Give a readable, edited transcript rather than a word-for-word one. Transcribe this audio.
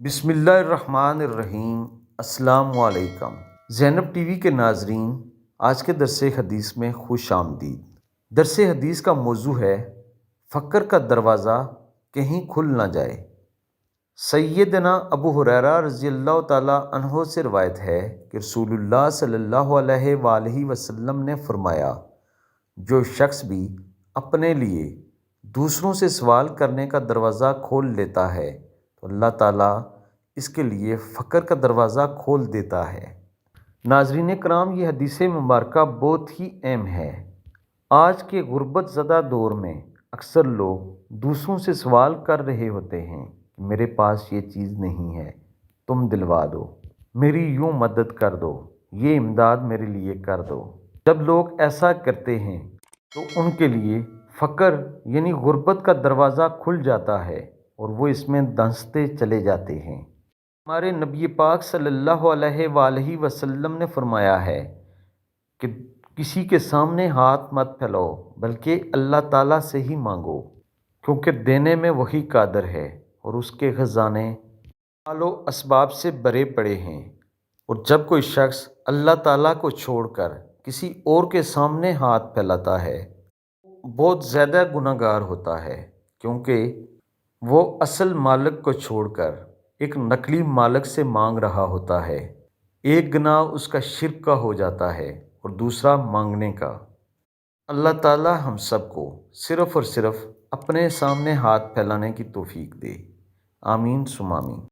بسم اللہ الرحمن الرحیم۔ السلام علیکم زینب ٹی وی کے ناظرین، آج کے درس حدیث میں خوش آمدید۔ درس حدیث کا موضوع ہے فقر کا دروازہ کہیں کھل نہ جائے۔ سیدنا ابو ہریرہ رضی اللہ تعالیٰ عنہ سے روایت ہے کہ رسول اللہ صلی اللہ علیہ وآلہ وسلم نے فرمایا، جو شخص بھی اپنے لیے دوسروں سے سوال کرنے کا دروازہ کھول لیتا ہے تو اللہ تعالیٰ اس کے لیے فقر کا دروازہ کھول دیتا ہے۔ ناظرین کرام، یہ حدیث مبارکہ بہت ہی اہم ہے۔ آج کے غربت زدہ دور میں اکثر لوگ دوسروں سے سوال کر رہے ہوتے ہیں کہ میرے پاس یہ چیز نہیں ہے، تم دلوا دو، میری یوں مدد کر دو، یہ امداد میرے لیے کر دو۔ جب لوگ ایسا کرتے ہیں تو ان کے لیے فقر یعنی غربت کا دروازہ کھل جاتا ہے اور وہ اس میں دھنستے چلے جاتے ہیں۔ ہمارے نبی پاک صلی اللہ علیہ وآلہ وسلم نے فرمایا ہے کہ کسی کے سامنے ہاتھ مت پھیلاؤ بلکہ اللہ تعالیٰ سے ہی مانگو، کیونکہ دینے میں وہی قادر ہے اور اس کے خزانے مال و اسباب سے بھرے پڑے ہیں۔ اور جب کوئی شخص اللہ تعالیٰ کو چھوڑ کر کسی اور کے سامنے ہاتھ پھیلاتا ہے بہت زیادہ گناہ گار ہوتا ہے، کیونکہ وہ اصل مالک کو چھوڑ کر ایک نقلی مالک سے مانگ رہا ہوتا ہے۔ ایک گناہ اس کا شرک کا ہو جاتا ہے اور دوسرا مانگنے کا۔ اللہ تعالیٰ ہم سب کو صرف اور صرف اپنے سامنے ہاتھ پھیلانے کی توفیق دے۔ آمین ثم آمین۔